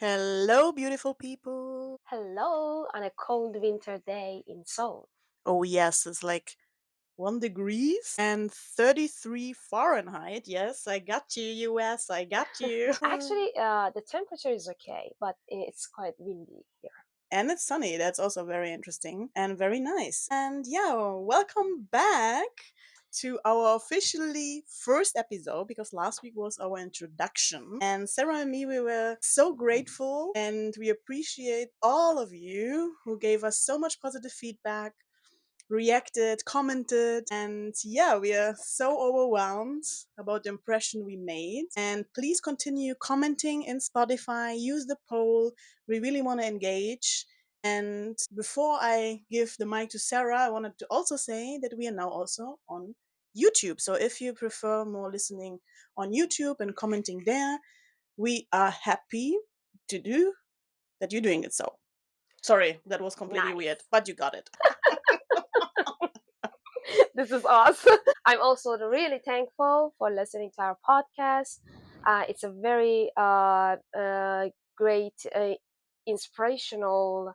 Hello, beautiful people. Hello on a cold winter day in Seoul. Oh, yes, it's like 1 degrees and 33 Fahrenheit. Yes, I got you, US. I got you. Actually, the temperature is okay, but it's quite windy here. And it's sunny. That's also very interesting and very nice. And yeah, welcome back to our officially first episode because last week was our introduction. And Sarah and me, we were so grateful and we appreciate all of you who gave us so much positive feedback, reacted, commented, and yeah, we are so overwhelmed about the impression we made. And please continue commenting in Spotify, use the poll. We really want to engage. And before I give the mic to Sarah, I wanted to also say that we are now also on YouTube. So if you prefer more listening on YouTube and commenting there, we are happy to do that you're doing it so. Sorry, that was completely weird, Nice. but you got it. This is us. I'm also really thankful for listening to our podcast. It's a very great, inspirational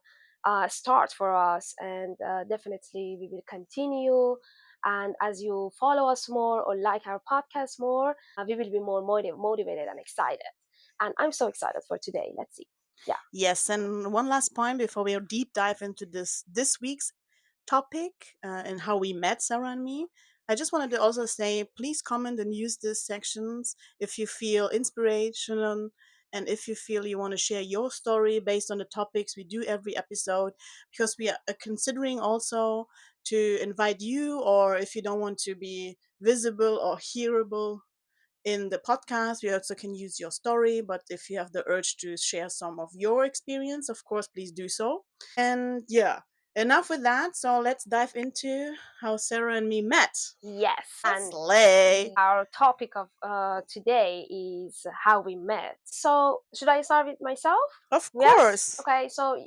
start for us, and definitely we will continue. And as you follow us more or like our podcast more, we will be more motivated and excited. And I'm so excited for today. Let's see. Yeah. Yes, and one last point before we deep dive into this week's topic and how we met Sarah and me. I just wanted to also say, please comment and use these sections if you feel inspirational and if you feel you want to share your story based on the topics we do every episode, because we are considering also to invite you, or if you don't want to be visible or hearable in the podcast, we also can use your story. But if you have the urge to share some of your experience, of course, please do so. And yeah, enough with that. So let's dive into how Sarah and me met. Yes. And Slay. our topic of today is how we met. So, should I start with myself? Of Yes. course. Okay. So,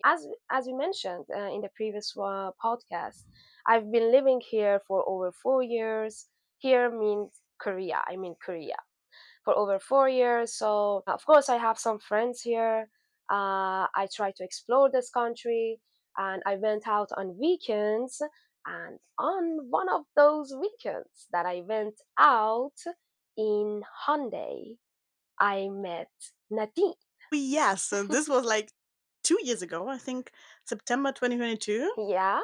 as we mentioned in the previous podcast, I've been living here for over 4 years. Here means Korea. I mean Korea for over 4 years. So, of course, I have some friends here. I try to explore this country, and I went out on weekends. And on one of those weekends that I went out in Hyundai, I met Nadine. Yes, and this was like 2 years ago, I think September 2022. Yeah.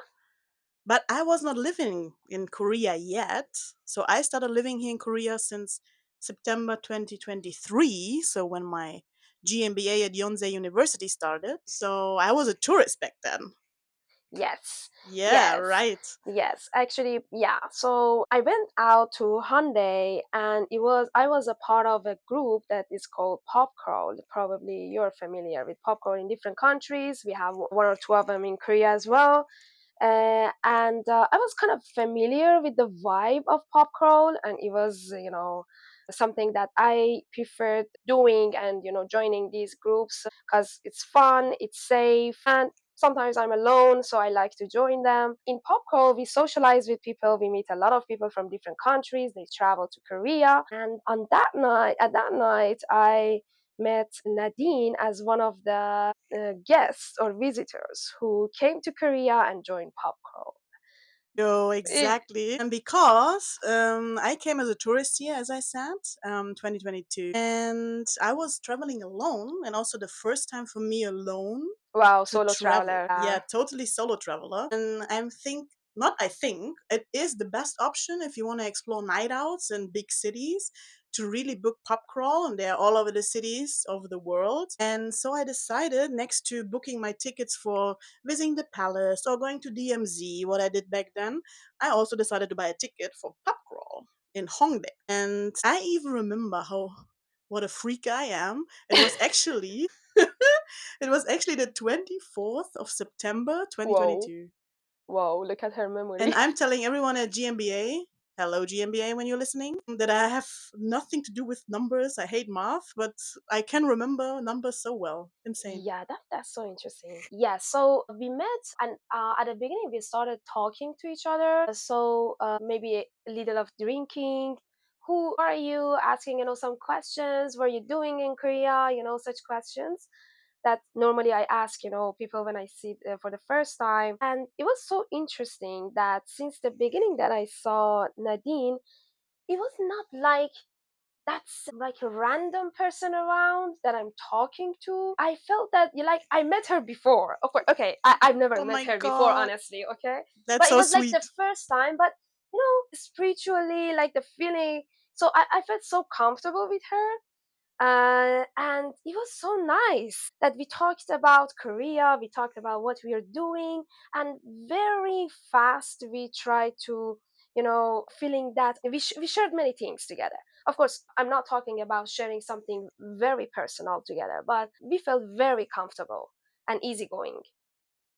But I was not living in Korea yet. So I started living here in Korea since September 2023. So when my GMBA at Yonsei University started. So I was a tourist back then. Yes. Yeah, Yes. right. Yes, actually, yeah. So I went out to Hyundai, and I was a part of a group that is called Pop Crawl. Probably you're familiar with Pop Crawl in different countries. We have one or two of them in Korea as well. And I was kind of familiar with the vibe of Pop Crawl, and it was, something that I preferred doing, and joining these groups because it's fun, it's safe, and sometimes I'm alone, so I like to join them. In Popcore, we socialize with people. We meet a lot of people from different countries. They travel to Korea, and at that night, I met Nadine as one of the guests or visitors who came to Korea and joined Popcore. Yo, It, exactly. And because I came as a tourist here, as I said, 2022, and I was traveling alone, and also the first time for me alone wow, to solo travel. traveler. Yeah, totally solo traveler. And I think, not I think, it is the best option if you want to explore night outs in big cities to really book pub crawl. And they're all over the cities of the world. And so I decided, next to booking my tickets for visiting the palace or going to DMZ, what I did back then, I also decided to buy a ticket for pub crawl in Hongdae. And I even remember how what a freak I am. It was actually it was actually the 24th of September Whoa, 2022. whoa, look at her And memory. I'm telling everyone at GmbA, hello GmbA when you're listening, that I have nothing to do with numbers. I hate math, but I can remember numbers so well. Insane. Yeah, that's so interesting. Yeah, so we met, and at the beginning we started talking to each other. So maybe a little of drinking. Who are you? Asking some questions. What are you doing in Korea? Such questions. that normally I ask, people when I see it for the first time. And it was so interesting that since the beginning that I saw Nadine, it was not like that's like a random person around that I'm talking to. I felt that like I met her before. Of course, okay, I've never Oh met my her before, god, honestly, okay? that's But it so was like the sweet. first time, but spiritually, like the feeling. So I felt so comfortable with her, and it was so nice that we talked about Korea, we talked about what we are doing, and very fast we tried to, feeling that we shared many things together. Of course, I'm not talking about sharing something very personal together, but we felt very comfortable and easygoing.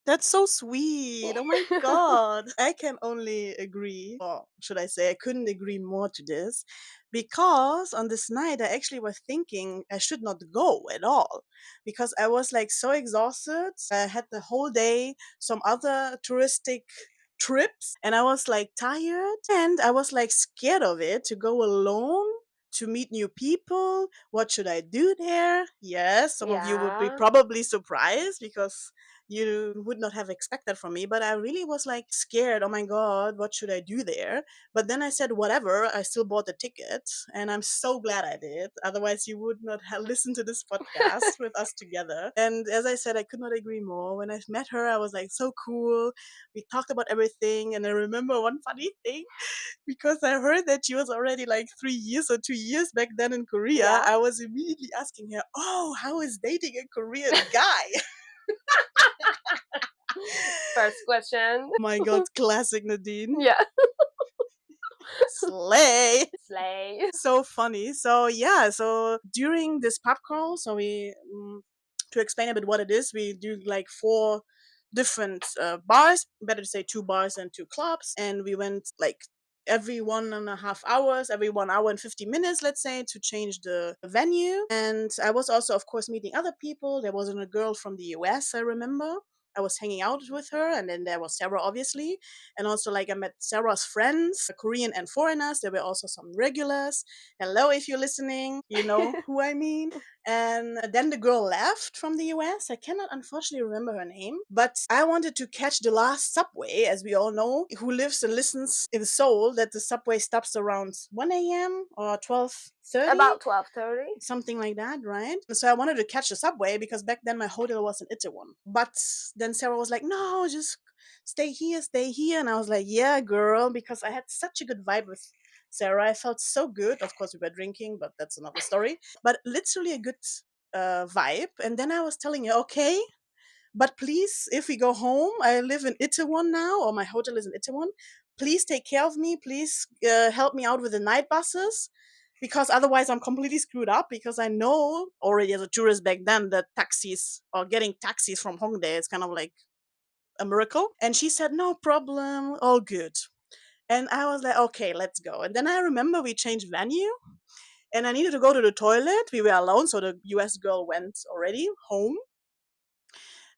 That's so sweet. Oh my god. I can only agree, or should I say, I couldn't agree more to this, because on this night I actually was thinking I should not go at all because I was like so exhausted. I had the whole day some other touristic trips and I was like tired and I was like scared of it to go alone to meet new people. What should I do there? Yes, some of you would be Yeah. probably surprised because you would not have expected from me, but I really was like scared. Oh my god, what should I do there? But then I said whatever. I still bought the ticket and I'm so glad I did, otherwise you would not have listened to this podcast with us together. And as I said, I could not agree more. When I met her, I was like so cool. We talked about everything, and I remember one funny thing because I heard that she was already like 3 years or 2 years back then in Korea. Yeah. I was immediately asking her, "Oh, how is dating a Korean guy?" First question. My god, classic Nadine. Yeah. Slay. Slay. So funny. So yeah, so during this pub crawl, so we to explain a bit what it is, we do like four different bars, better to say two bars and two clubs, and we went like every 1.5 hours, every 1 hour and 50 minutes, let's say, to change the venue. And I was also, of course, meeting other people. There was a girl from the US, I remember. I was hanging out with her, and then there was Sarah, obviously. And also, like, I met Sarah's friends, Korean and foreigners. There were also some regulars. Hello, if you're listening, you know who I mean. And then the girl left from the US. I cannot unfortunately remember her name, but I wanted to catch the last subway, as we all know, who lives and listens in Seoul, that the subway stops around 1 a.m. or 12:30, About 12:30. something like that, right? So I wanted to catch the subway because back then my hotel was in Itaewon. But then Sarah was like, "No, just stay here, stay here." And I was like, "Yeah, girl," because I had such a good vibe with Sarah. I felt so good. Of course, we were drinking, but that's another story. But literally a good vibe. And then I was telling her, "Okay, but please, if we go home, I live in Itaewon now, or my hotel is in Itaewon. Please take care of me. Please help me out with the night buses, because otherwise I'm completely screwed up. Because I know already as a tourist back then that taxis or getting taxis from Hongdae is kind of like a miracle." And she said, "No problem, all good." And I was like, "Okay, let's go." And then I remember we changed venue, and I needed to go to the toilet. We were alone, so the US girl went already home.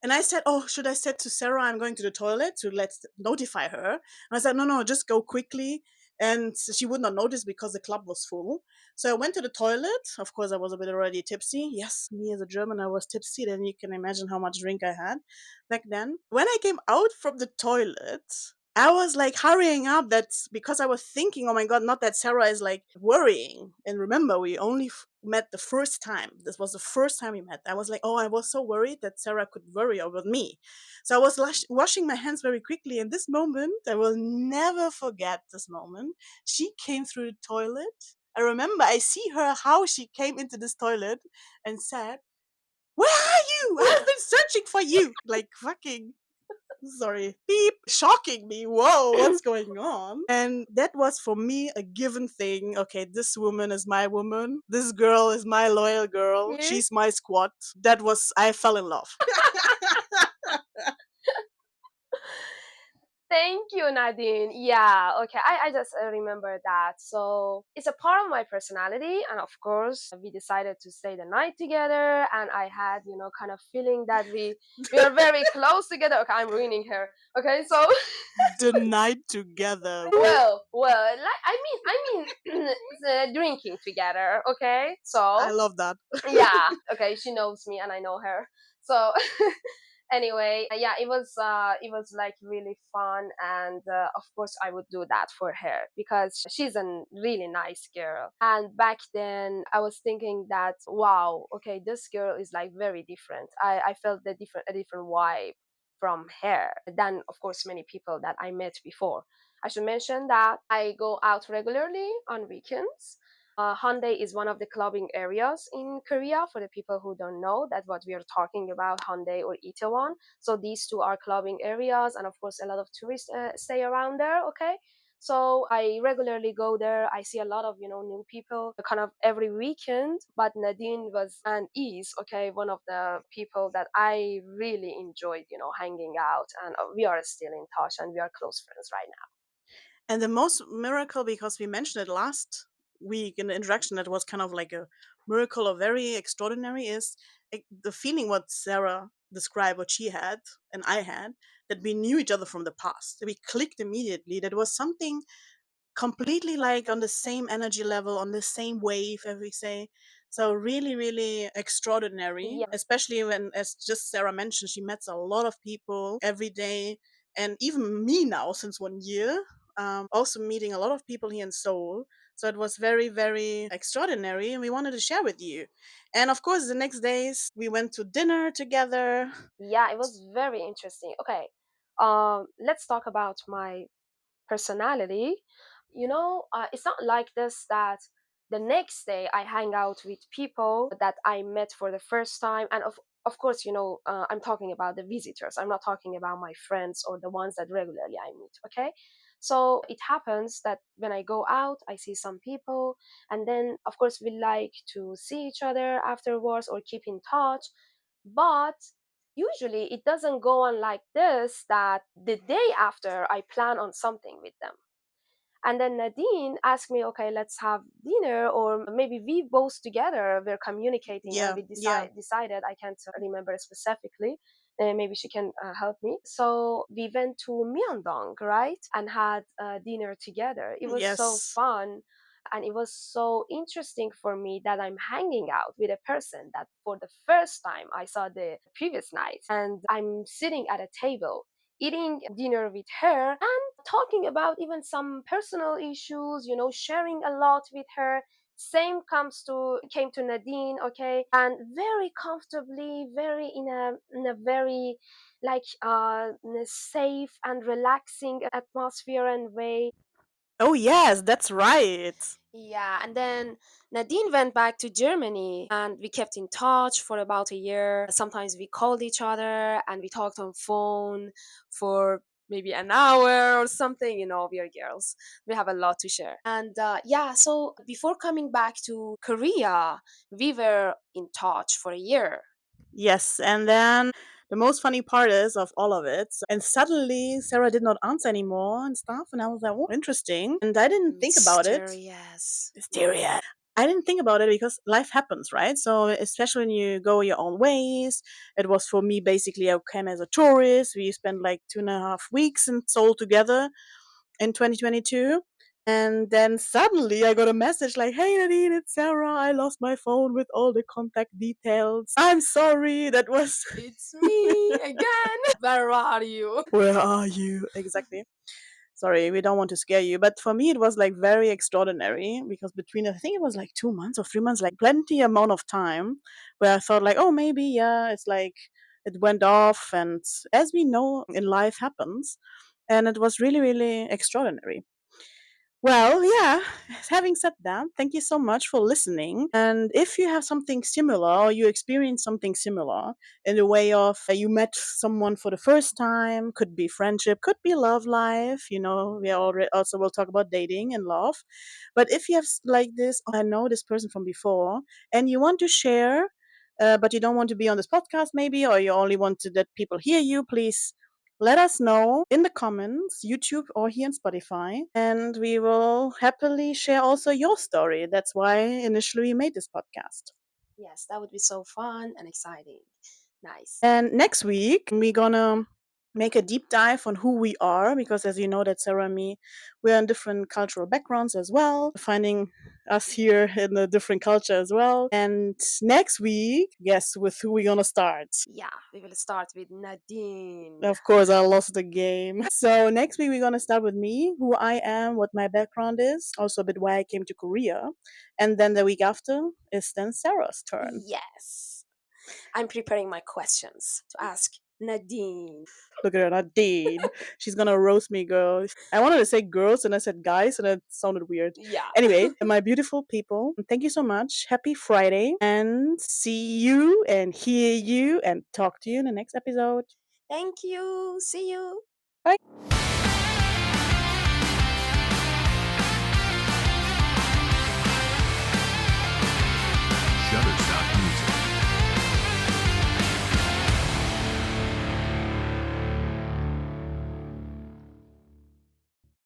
And I said, "Oh, should I say to Sarah I'm going to the toilet to let's notify her?" And I said, "No, no, just go quickly." And she would not notice because the club was full. So I went to the toilet. Of course, I was a bit already tipsy. Yes, me as a German, I was tipsy. Then you can imagine how much drink I had back then. When I came out from the toilet, I was like hurrying up. That's because I was thinking, oh my god, not that Sarah is like worrying. And remember, we only met the first time. This was the first time we met. I was like, oh, I was so worried that Sarah could worry over me. So I was washing my hands very quickly. And this moment, I will never forget this moment. She came through the toilet. I remember I see her how she came into this toilet and said, "Where are you? I've been searching for you." Like fucking sorry, beep, shocking me. Whoa, what's going on? And that was for me a given thing. Okay, this woman is my woman. This girl is my loyal girl. Yeah. She's my squad. That was, I fell in love. Thank you, Nadine. Yeah, okay. I just remember that. So it's a part of my personality. And of course, we decided to stay the night together. And I had, kind of feeling that we are very close together. Okay, I'm ruining her. Okay, so The night together. like I mean, drinking together. Okay, I so love that. yeah, okay, she knows me and I know her. So anyway, yeah, it was like really fun, and of course I would do that for her because she's a really nice girl. And back then I was thinking that, wow, okay, this girl is like very different. I felt a different vibe from her than, of course, many people that I met before. I should mention that I go out regularly on weekends. Hyundai is one of the clubbing areas in Korea. For the people who don't know, that what we are talking about, Hyundai or Itaewon. So these two are clubbing areas, and of course, a lot of tourists stay around there. Okay, so I regularly go there. I see a lot of new people, kind of every weekend. But Nadine was and is, okay, one of the people that I really enjoyed, hanging out, and we are still in touch, and we are close friends right now. And the most miracle, because we mentioned it last week in the introduction, that was kind of like a miracle or very extraordinary, is the feeling what Sarah described, what she had and I had, that we knew each other from the past. We clicked immediately. That was something completely like on the same energy level, on the same wave, as we say. So really, really extraordinary, Yeah, especially when, as just Sarah mentioned, she meets a lot of people every day, and even me now since 1 year, also meeting a lot of people here in Seoul. So it was very, very extraordinary, and we wanted to share with you. And of course, the next days we went to dinner together. yeah, it was very interesting. Okay, let's talk about my personality. It's not like this that the next day I hang out with people that I met for the first time, and of course, I'm talking about the visitors. I'm not talking about my friends or the ones that regularly I meet. Okay, so it happens that when I go out, I see some people, and then of course we like to see each other afterwards or keep in touch. But usually it doesn't go on like this, that the day after I plan on something with them. And then Nadine asked me, okay, let's have dinner, or maybe we both together we're communicating and Yeah, we yeah, decided, I can't remember specifically. Maybe she can help me. So we went to Myeongdong, right, and had dinner together. It was so yes. fun, and it was so interesting for me that I'm hanging out with a person that for the first time I saw the previous night, and I'm sitting at a table eating dinner with her and talking about even some personal issues, sharing a lot with her. Same came to Nadine, okay, and very comfortably, very in a very like in a safe and relaxing atmosphere and way. Oh, yes, that's right. Yeah, and then Nadine went back to Germany and we kept in touch for about a year. Sometimes we called each other and we talked on phone for maybe an hour or something. We are girls. We have a lot to share. And yeah, so before coming back to Korea, we were in touch for a year. Yes, and then the most funny part is of all of it. And suddenly Sarah did not answer anymore and stuff, and I was like, "Oh, interesting." And I didn't think about it. Mysterious. Mysterious. I didn't think about it because life happens, right? So especially when you go your own ways. It was for me basically I came as a tourist. We spent like 2.5 weeks in Seoul together in 2022. And then suddenly I got a message like, "Hey Nadine, it's Sarah. I lost my phone with all the contact details. I'm sorry. That was." It's me again. Where are you? Where are you? Exactly. Sorry, we don't want to scare you. But for me, it was like very extraordinary because between, I think it was like 2 months or 3 months, like plenty amount of time where I thought, like, oh, maybe, yeah, it's like it went off. And as we know, in life happens. And it was really, really extraordinary. Well, yeah, having said that, thank you so much for listening. And if you have something similar or you experience something similar in the way of you met someone for the first time, could be friendship, could be love life, we already also will talk about dating and love. But if you have like this, I know this person from before, and you want to share, but you don't want to be on this podcast maybe, or you only want to that people hear you, please let us know in the comments, YouTube or here on Spotify, and we will happily share also your story. That's why initially we made this podcast. Yes, that would be so fun and exciting. Nice. And next week we're gonna make a deep dive on who we are because, as you know, that Sarah and me, we're in different cultural backgrounds as well, finding us here in a different culture as well. And next week, guess with who we're gonna start. Yeah, we will start with Nadine. Of course, I lost the game. So next week we're gonna start with me, who I am, what my background is, also a bit why I came to Korea, and then the week after is then Sarah's turn. Yes. I'm preparing my questions to ask Nadine. Look at her, not Dean. She's gonna roast me, girl. I wanted to say girls and I said guys, and it sounded weird. Yeah. Anyway, my beautiful people, thank you so much. Happy Friday, and see you and hear you and talk to you in the next episode. Thank you. See you. Bye.